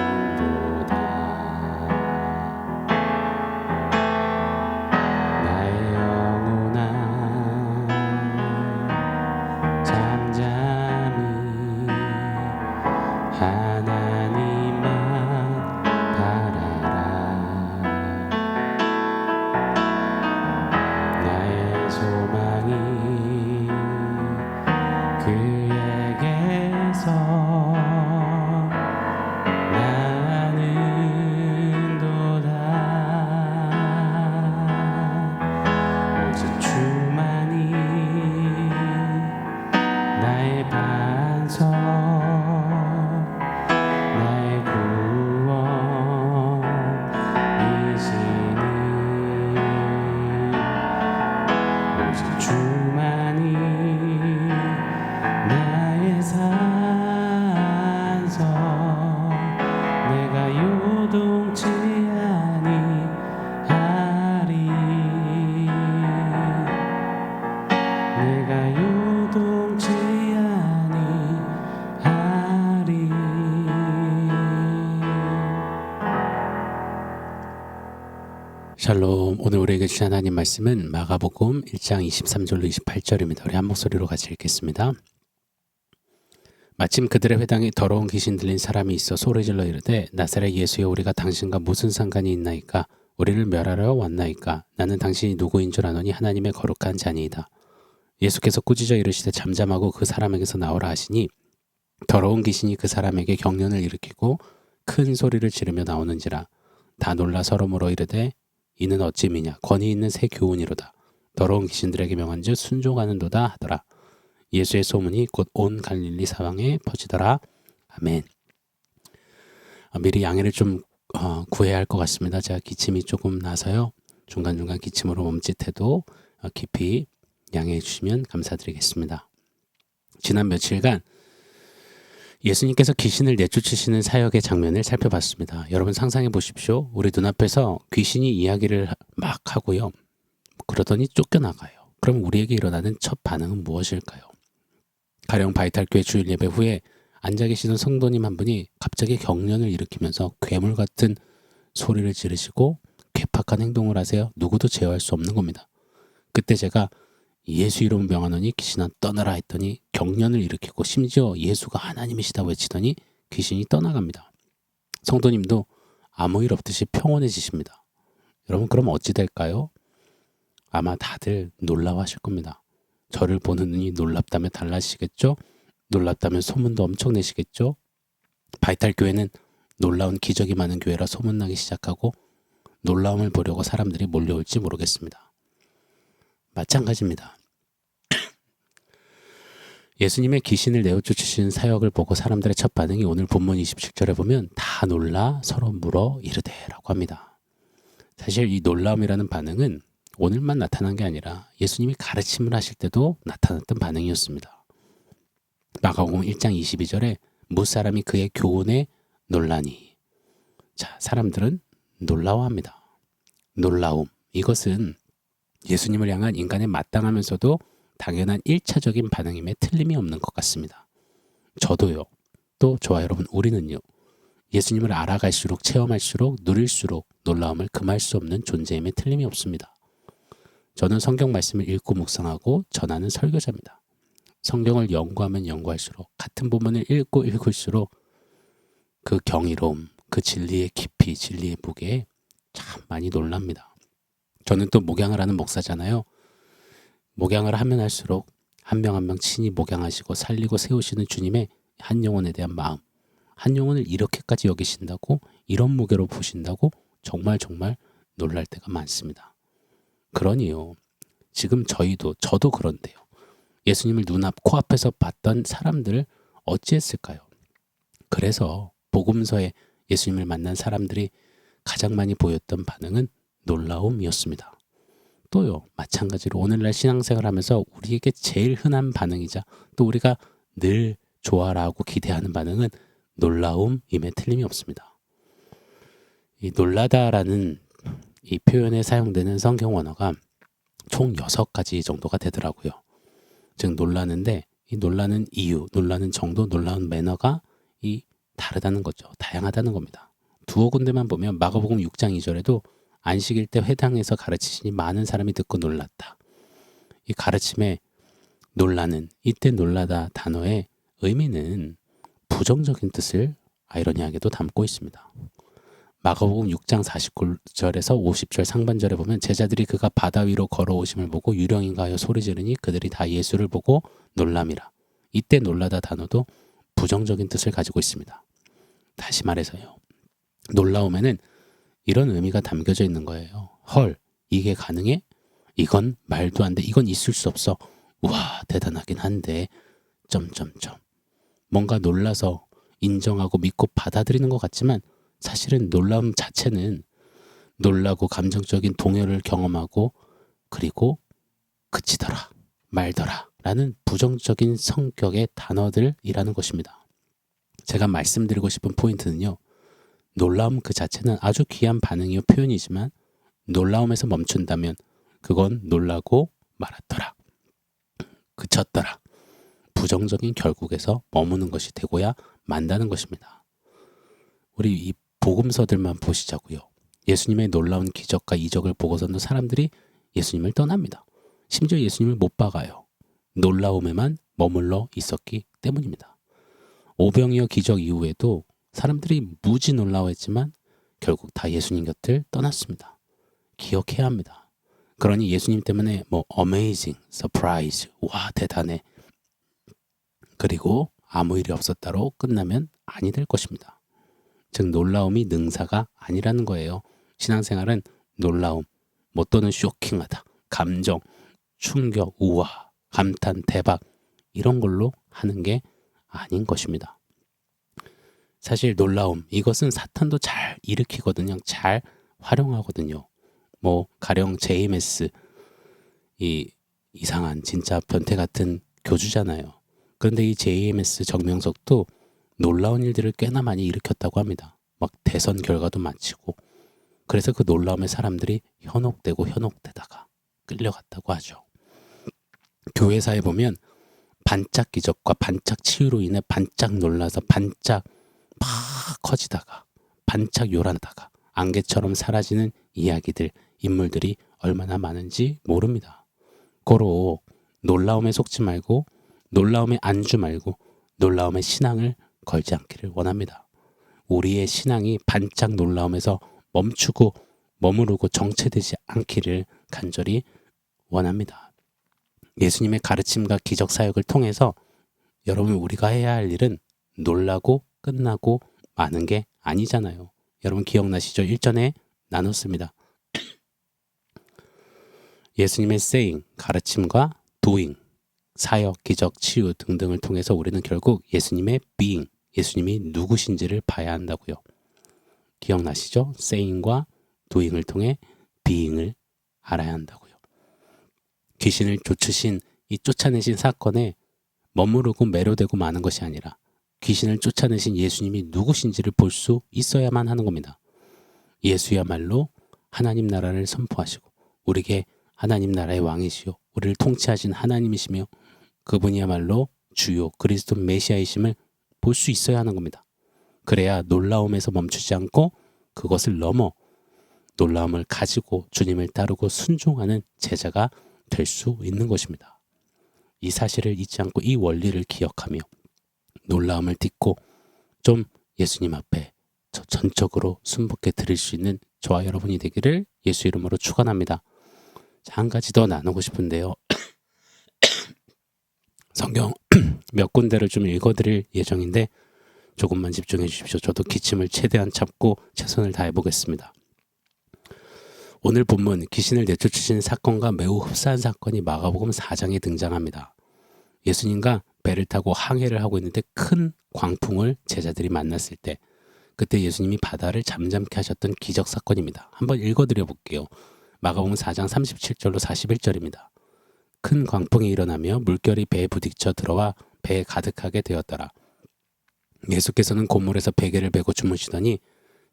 나는도다. 나의 영혼아 잠잠히 하나님만 바라라. 나의 소망이 그에게서 나는도다. 오직 주만이 나의 반석, 나의 구원이시니. 오직 주만이 나의 산성, 내가 요동치 아니하리. 내가 요동치 아니하리. 샬롬. 오늘 우리에게 주신 하나님 말씀은 마가복음 1장 23절로 28절입니다. 우리 한 목소리로 같이 읽겠습니다. 마침 그들의 회당에 더러운 귀신 들린 사람이 있어 소리질러 이르되 나사렛 예수여, 우리가 당신과 무슨 상관이 있나이까? 우리를 멸하러 왔나이까? 나는 당신이 누구인 줄 아노니 하나님의 거룩한 자니이다. 예수께서 꾸짖어 이르시되 잠잠하고 그 사람에게서 나오라 하시니 더러운 귀신이 그 사람에게 경련을 일으키고 큰 소리를 지르며 나오는지라. 다 놀라 서로 물어 이르되 이는 어찌 미냐? 권위 있는 새 교훈이로다. 더러운 귀신들에게 명한즉 순종하는도다 하더라. 예수의 소문이 곧 온 갈릴리 사방에 퍼지더라. 아멘. 미리 양해를 좀 구해야 할 것 같습니다. 제가 기침이 조금 나서요. 중간중간 기침으로 멈칫해도 깊이 양해해 주시면 감사드리겠습니다. 지난 며칠간 예수님께서 귀신을 내쫓으시는 사역의 장면을 살펴봤습니다. 여러분 상상해 보십시오. 우리 눈앞에서 귀신이 이야기를 막 하고요. 그러더니 쫓겨나가요. 그럼 우리에게 일어나는 첫 반응은 무엇일까요? 가령 바이탈교회 주일 예배 후에 앉아 계시던 성도님 한 분이 갑자기 경련을 일으키면서 괴물 같은 소리를 지르시고 괴팍한 행동을 하세요. 누구도 제어할 수 없는 겁니다. 그때 제가 예수 이름 명하노니 귀신아 떠나라 했더니 경련을 일으키고 심지어 예수가 하나님이시다 외치더니 귀신이 떠나갑니다. 성도님도 아무 일 없듯이 평온해지십니다. 여러분 그럼 어찌 될까요? 아마 다들 놀라워하실 겁니다. 저를 보는 눈이 놀랍다면 달라지시겠죠? 놀랍다면 소문도 엄청 내시겠죠? 바이탈교회는 놀라운 기적이 많은 교회라 소문나기 시작하고 놀라움을 보려고 사람들이 몰려올지 모르겠습니다. 마찬가지입니다. 예수님의 귀신을 내어쫓으시는 사역을 보고 사람들의 첫 반응이 오늘 본문 27절에 보면 다 놀라 서로 물어 이르되라고 합니다. 사실 이 놀라움이라는 반응은 오늘만 나타난 게 아니라 예수님이 가르침을 하실 때도 나타났던 반응이었습니다. 마가복음 1장 22절에 무사람이 그의 교훈에 놀라니. 자, 사람들은 놀라워합니다. 놀라움. 이것은 예수님을 향한 인간의 마땅하면서도 당연한 1차적인 반응임에 틀림이 없는 것 같습니다. 저도요. 또 저와 여러분 우리는요. 예수님을 알아갈수록 체험할수록 누릴수록 놀라움을 금할 수 없는 존재임에 틀림이 없습니다. 저는 성경 말씀을 읽고 묵상하고 전하는 설교자입니다. 성경을 연구하면 연구할수록 같은 부분을 읽고 읽을수록 그 경이로움, 그 진리의 깊이, 진리의 무게에 참 많이 놀랍니다. 저는 또 목양을 하는 목사잖아요. 목양을 하면 할수록 한 명 한 명 친히 목양하시고 살리고 세우시는 주님의 한 영혼에 대한 마음, 한 영혼을 이렇게까지 여기신다고, 이런 무게로 보신다고 정말 놀랄 때가 많습니다. 그러니요. 지금 저도 그런데요. 예수님을 눈앞, 코앞에서 봤던 사람들을 어찌했을까요? 그래서 복음서에 예수님을 만난 사람들이 가장 많이 보였던 반응은 놀라움이었습니다. 또요, 마찬가지로 오늘날 신앙생활 하면서 우리에게 제일 흔한 반응이자 또 우리가 늘 좋아라고 기대하는 반응은 놀라움임에 틀림이 없습니다. 이 놀라다라는 이 표현에 사용되는 성경 원어가 총 6가지 정도가 되더라고요. 즉 놀라는데 이 놀라는 이유, 놀라는 정도, 놀라운 매너가 이 다르다는 거죠. 다양하다는 겁니다. 두어 군데만 보면 마가복음 6장 2절에도 안식일 때 회당에서 가르치시니 많은 사람이 듣고 놀랐다. 이 가르침에 놀라는, 이때 놀라다 단어의 의미는 부정적인 뜻을 아이러니하게도 담고 있습니다. 마가복음 6장 49절에서 50절 상반절에 보면 제자들이 그가 바다 위로 걸어오심을 보고 유령인가 하여 소리 지르니 그들이 다 예수를 보고 놀람이라. 이때 놀라다 단어도 부정적인 뜻을 가지고 있습니다. 다시 말해서요. 놀라움에는 이런 의미가 담겨져 있는 거예요. 헐, 이게 가능해? 이건 말도 안 돼. 이건 있을 수 없어. 와, 대단하긴 한데 점점점. 뭔가 놀라서 인정하고 믿고 받아들이는 것 같지만 사실은 놀라움 자체는 놀라고 감정적인 동요를 경험하고 그리고 그치더라, 말더라 라는 부정적인 성격의 단어들이라는 것입니다. 제가 말씀드리고 싶은 포인트는요. 놀라움 그 자체는 아주 귀한 반응이요 표현이지만 놀라움에서 멈춘다면 그건 놀라고 말았더라, 그쳤더라, 부정적인 결국에서 머무는 것이 되고야 만다는 것입니다. 우리 이 복음서들만 보시자고요. 예수님의 놀라운 기적과 이적을 보고서도 사람들이 예수님을 떠납니다. 심지어 예수님을 못 박아요. 놀라움에만 머물러 있었기 때문입니다. 오병이어 기적 이후에도 사람들이 무지 놀라워했지만 결국 다 예수님 곁을 떠났습니다. 기억해야 합니다. 그러니 예수님 때문에 뭐 amazing, surprise, 와 대단해, 그리고 아무 일이 없었다로 끝나면 아니 될 것입니다. 즉 놀라움이 능사가 아니라는 거예요. 신앙생활은 놀라움, 뭐 또는 쇼킹하다, 감정, 충격, 우와, 감탄, 대박 이런 걸로 하는 게 아닌 것입니다. 사실 놀라움, 이것은 사탄도 잘 일으키거든요. 잘 활용하거든요. 뭐 가령 JMS, 이 이상한 진짜 변태 같은 교주잖아요. 그런데 이 JMS 정명석도 놀라운 일들을 꽤나 많이 일으켰다고 합니다. 막 대선 결과도 마치고. 그래서 그 놀라움에 사람들이 현혹되다가 끌려갔다고 하죠. 교회사에 보면 반짝 기적과 반짝 치유로 인해 반짝 놀라서 반짝 막 커지다가 반짝 요란하다가 안개처럼 사라지는 이야기들, 인물들이 얼마나 많은지 모릅니다. 고로 놀라움에 속지 말고 놀라움에 안주 말고 놀라움에 신앙을 걸지 않기를 원합니다. 우리의 신앙이 반짝 놀라움에서 멈추고 머무르고 정체되지 않기를 간절히 원합니다. 예수님의 가르침과 기적 사역을 통해서 여러분 우리가 해야 할 일은 놀라고 끝나고 마는 게 아니잖아요. 여러분 기억나시죠? 일전에 나눴습니다. 예수님의 saying, 가르침과 doing, 사역, 기적, 치유 등등을 통해서 우리는 결국 예수님의 being, 예수님이 누구신지를 봐야 한다고요. 기억나시죠? saying과 doing을 통해 being을 알아야 한다고요. 귀신을 쫓으신 이 쫓아내신 사건에 머무르고 매료되고 마는 것이 아니라 귀신을 쫓아내신 예수님이 누구신지를 볼 수 있어야만 하는 겁니다. 예수야말로 하나님 나라를 선포하시고 우리에게 하나님 나라의 왕이시요 우리를 통치하신 하나님이시며 그분이야말로 주요 그리스도 메시아이심을 볼 수 있어야 하는 겁니다. 그래야 놀라움에서 멈추지 않고 그것을 넘어 놀라움을 가지고 주님을 따르고 순종하는 제자가 될 수 있는 것입니다. 이 사실을 잊지 않고 이 원리를 기억하며 놀라움을 딛고 좀 예수님 앞에 전적으로 순복해 드릴 수 있는 저와 여러분이 되기를 예수 이름으로 축원합니다. 자, 한 가지 더 나누고 싶은데요. 성경 몇 군데를 좀 읽어드릴 예정인데 조금만 집중해 주십시오. 저도 기침을 최대한 참고 최선을 다해 보겠습니다. 오늘 본문 귀신을 내쫓으신 사건과 매우 흡사한 사건이 마가복음 4장에 등장합니다. 예수님과 배를 타고 항해를 하고 있는데 큰 광풍을 제자들이 만났을 때 그때 예수님이 바다를 잠잠케 하셨던 기적 사건입니다. 한번 읽어드려 볼게요. 마가복음 4장 37절로 41절입니다. 큰 광풍이 일어나며 물결이 배에 부딪혀 들어와 배에 가득하게 되었더라. 예수께서는 곧물에서 베개를 베고 주무시더니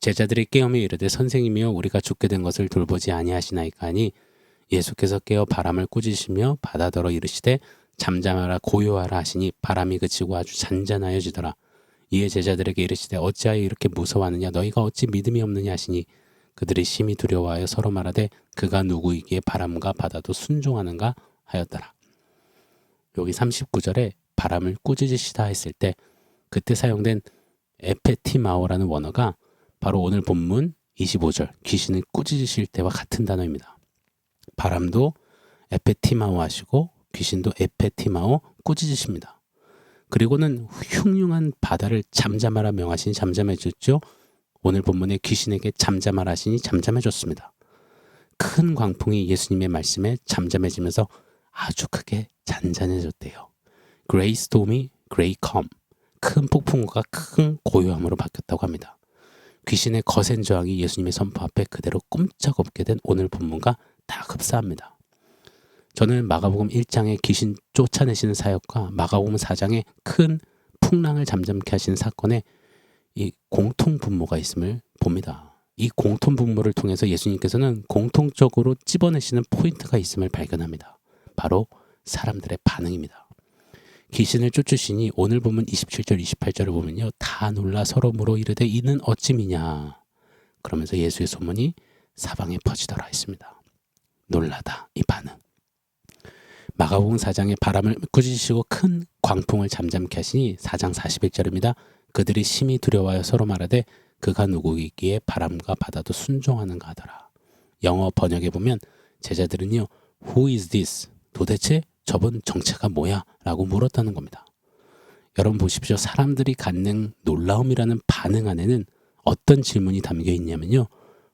제자들이 깨어며 이르되 선생님이여 우리가 죽게 된 것을 돌보지 아니하시나이까 하니 예수께서 깨어 바람을 꾸짖으시며 바다더러 이르시되 잠잠하라 고요하라 하시니 바람이 그치고 아주 잔잔하여지더라. 이에 제자들에게 이르시되 어찌하여 이렇게 무서워하느냐 너희가 어찌 믿음이 없느냐 하시니 그들이 심히 두려워하여 서로 말하되 그가 누구이기에 바람과 바다도 순종하는가 하였더라. 여기 39절에 바람을 꾸짖으시다 했을 때 그때 사용된 에페티마오라는 원어가 바로 오늘 본문 25절 귀신을 꾸짖으실 때와 같은 단어입니다. 바람도 에페티마오 하시고 귀신도 에페티마오 꾸짖으십니다. 그리고는 흉흉한 바다를 잠잠하라 명하시니 잠잠해졌죠. 오늘 본문에 귀신에게 잠잠하라 하시니 잠잠해졌습니다. 큰 광풍이 예수님의 말씀에 잠잠해지면서 아주 크게 잔잔해졌대요. Great storm이 Great calm, 큰 폭풍우가 큰 고요함으로 바뀌었다고 합니다. 귀신의 거센 저항이 예수님의 선포 앞에 그대로 꼼짝없게 된 오늘 본문과 다 흡사합니다. 저는 마가복음 1장의 귀신 쫓아내시는 사역과 마가복음 4장의 큰 풍랑을 잠잠케 하시는 사건에 이 공통 분모가 있음을 봅니다. 이 공통 분모를 통해서 예수님께서는 공통적으로 찝어내시는 포인트가 있음을 발견합니다. 바로 사람들의 반응입니다. 귀신을 쫓으시니 오늘 보면 27절 28절을 보면요. 다 놀라 서로 물어 이르되 이는 어찌미냐. 그러면서 예수의 소문이 사방에 퍼지더라 했습니다. 놀라다 이 반응. 마가복음 4장의 바람을 꾸짖으시고 큰 광풍을 잠잠케 하시니 4장 41절입니다. 그들이 심히 두려워하여 서로 말하되 그가 누구이기에 바람과 바다도 순종하는가 하더라. 영어 번역에 보면 제자들은요. Who is this? 도대체 저분 정체가 뭐야? 라고 물었다는 겁니다. 여러분 보십시오. 사람들이 갖는 놀라움이라는 반응 안에는 어떤 질문이 담겨 있냐면요.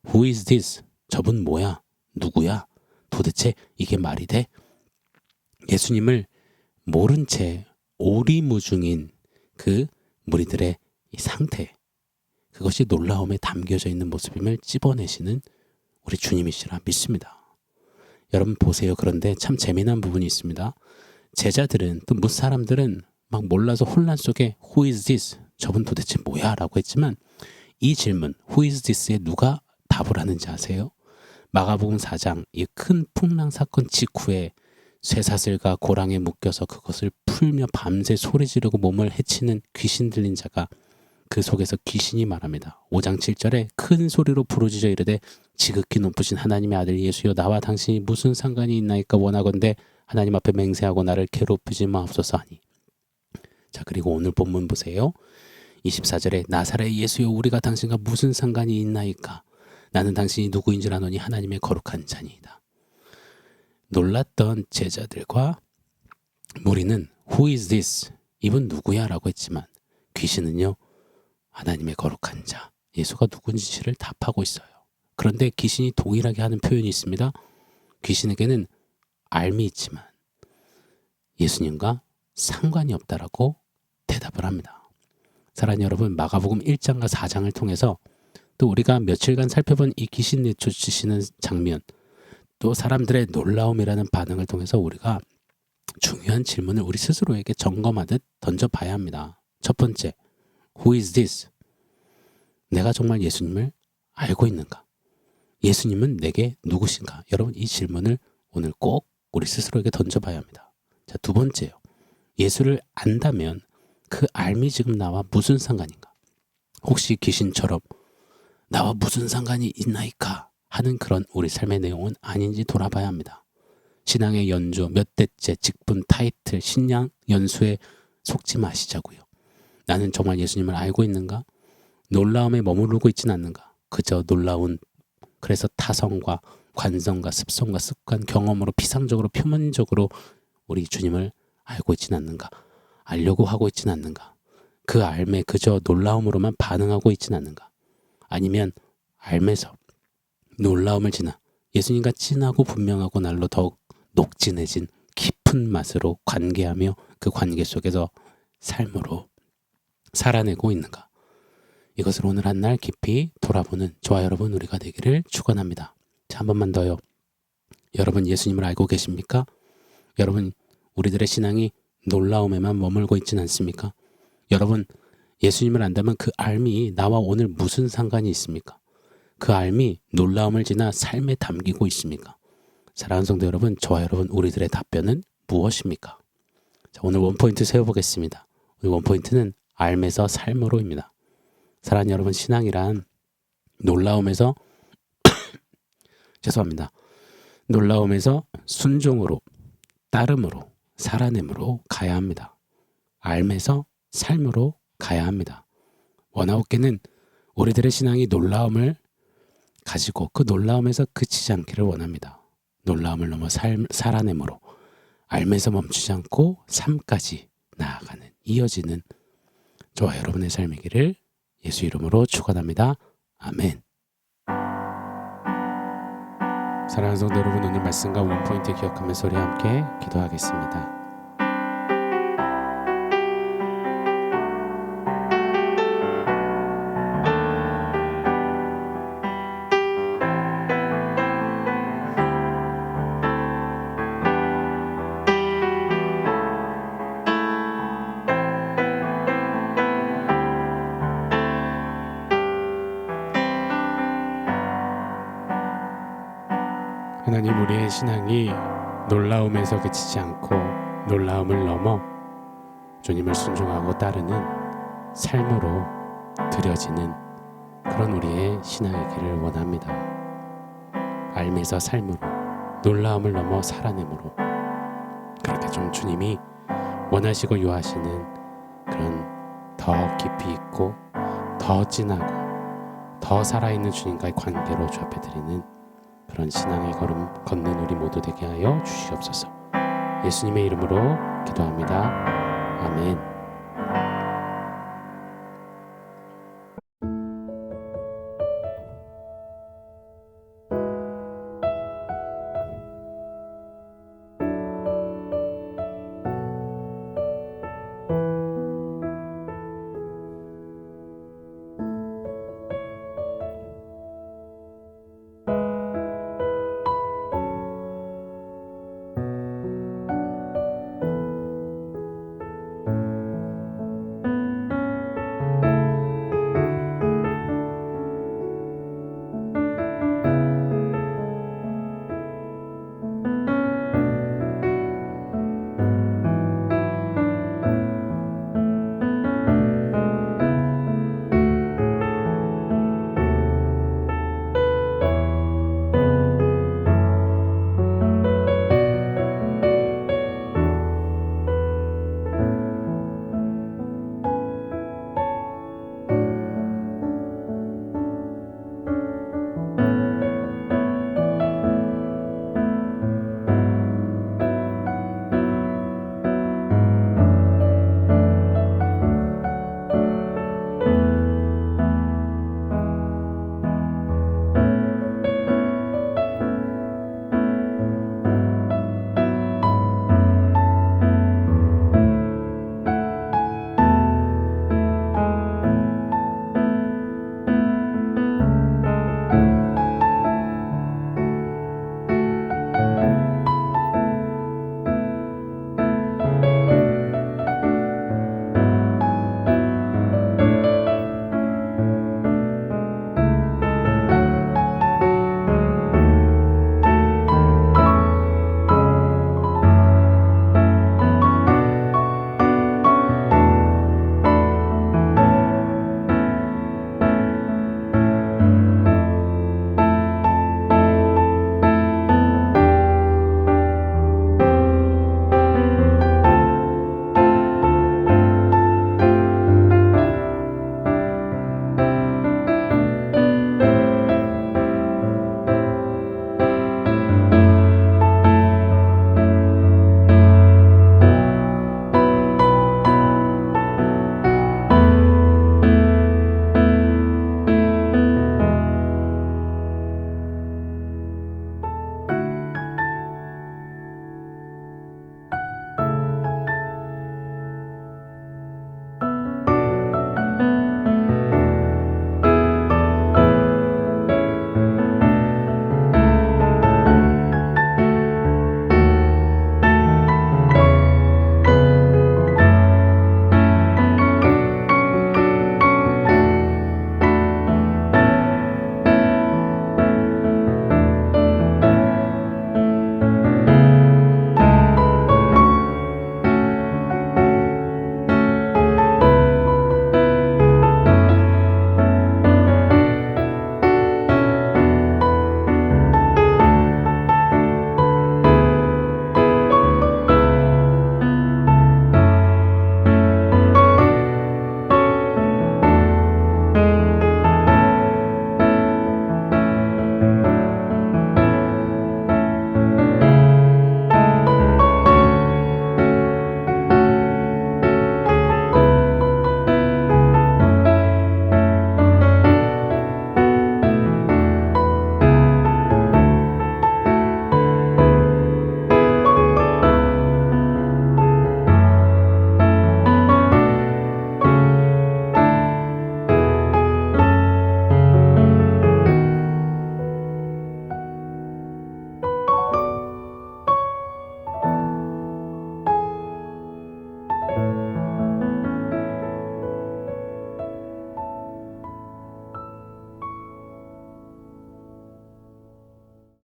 Who is this? 저분 뭐야? 누구야? 도대체 이게 말이 돼? 예수님을 모른 채 오리무중인 그 무리들의 이 상태, 그것이 놀라움에 담겨져 있는 모습임을 찝어내시는 우리 주님이시라 믿습니다. 여러분 보세요. 그런데 참 재미난 부분이 있습니다. 제자들은 또 무 사람들은 막 몰라서 혼란 속에 Who is this? 저분 도대체 뭐야? 라고 했지만 이 질문 Who is this에 누가 답을 하는지 아세요? 마가복음 4장 이 큰 풍랑 사건 직후에 쇠사슬과 고랑에 묶여서 그것을 풀며 밤새 소리 지르고 몸을 해치는 귀신 들린 자가 그 속에서 귀신이 말합니다. 5장 7절에 큰 소리로 부르짖어 이르되 지극히 높으신 하나님의 아들 예수여 나와 당신이 무슨 상관이 있나이까 원하건대 하나님 앞에 맹세하고 나를 괴롭히지 마옵소서 하니. 자 그리고 오늘 본문 보세요. 24절에 나사렛 예수여 우리가 당신과 무슨 상관이 있나이까 나는 당신이 누구인 줄 아노니 하나님의 거룩한 자니이다. 놀랐던 제자들과 무리는 Who is this? 이분 누구야? 라고 했지만 귀신은요. 하나님의 거룩한 자, 예수가 누군지를 답하고 있어요. 그런데 귀신이 동일하게 하는 표현이 있습니다. 귀신에게는 알미 있지만 예수님과 상관이 없다라고 대답을 합니다. 사랑하는 여러분, 마가복음 1장과 4장을 통해서 또 우리가 며칠간 살펴본 이 귀신 내쫓으시는 장면, 또 사람들의 놀라움이라는 반응을 통해서 우리가 중요한 질문을 우리 스스로에게 점검하듯 던져봐야 합니다. 첫 번째, Who is this? 내가 정말 예수님을 알고 있는가? 예수님은 내게 누구신가? 여러분 이 질문을 오늘 꼭 우리 스스로에게 던져봐야 합니다. 자, 두 번째요. 예수를 안다면 그 알미 지금 나와 무슨 상관인가? 혹시 귀신처럼 나와 무슨 상관이 있나이까? 하는 그런 우리 삶의 내용은 아닌지 돌아봐야 합니다. 신앙의 연조, 몇 대째, 직분, 타이틀, 신앙 연수에 속지 마시자고요. 나는 정말 예수님을 알고 있는가? 놀라움에 머무르고 있지는 않는가? 그저 놀라운 그래서 타성과 관성과 습성과 습관, 경험으로 피상적으로 표면적으로 우리 주님을 알고 있지는 않는가? 알려고 하고 있지는 않는가? 그 알매 그저 놀라움으로만 반응하고 있지는 않는가? 아니면 알매서 놀라움을 지나 예수님과 진하고 분명하고 날로 더욱 녹진해진 깊은 맛으로 관계하며 그 관계 속에서 삶으로 살아내고 있는가? 이것을 오늘 한 날 깊이 돌아보는 저와 여러분 우리가 되기를 축원합니다. 자, 한 번만 더요. 여러분 예수님을 알고 계십니까? 여러분 우리들의 신앙이 놀라움에만 머물고 있지는 않습니까? 여러분 예수님을 안다면 그 알미 나와 오늘 무슨 상관이 있습니까? 그 알미 놀라움을 지나 삶에 담기고 있습니까? 사랑하는 성도 여러분, 저와 여러분 우리들의 답변은 무엇입니까? 자, 오늘 원포인트 세워보겠습니다. 오늘 원포인트는 알면서 삶으로입니다. 사랑하는 여러분, 신앙이란 놀라움에서 죄송합니다. 놀라움에서 순종으로, 따름으로, 살아냄으로 가야 합니다. 알면서 삶으로 가야 합니다. 원아웃계는 우리들의 신앙이 놀라움을 가지고 그 놀라움에서 그치지 않기를 원합니다. 놀라움을 넘어 살아냄으로, 알면서 멈추지 않고 삶까지 나아가는, 이어지는 저와 여러분의 삶이기를 예수 이름으로 축원합니다. 아멘. 사랑하는 성도 여러분, 오늘 말씀과 원포인트 기억하면서 우리 함께 기도하겠습니다. 하나님, 우리의 신앙이 놀라움에서 그치지 않고 놀라움을 넘어 주님을 순종하고 따르는 삶으로 드려지는 그런 우리의 신앙이기를 원합니다. 알면서 삶으로, 놀라움을 넘어 살아냄으로, 그렇게 좀 주님이 원하시고 요하시는 그런 더 깊이 있고 더 진하고 더 살아있는 주님과의 관계로 주 앞에 드리는 그런 신앙의 걸음 걷는 우리 모두 되게 하여 주시옵소서. 예수님의 이름으로 기도합니다.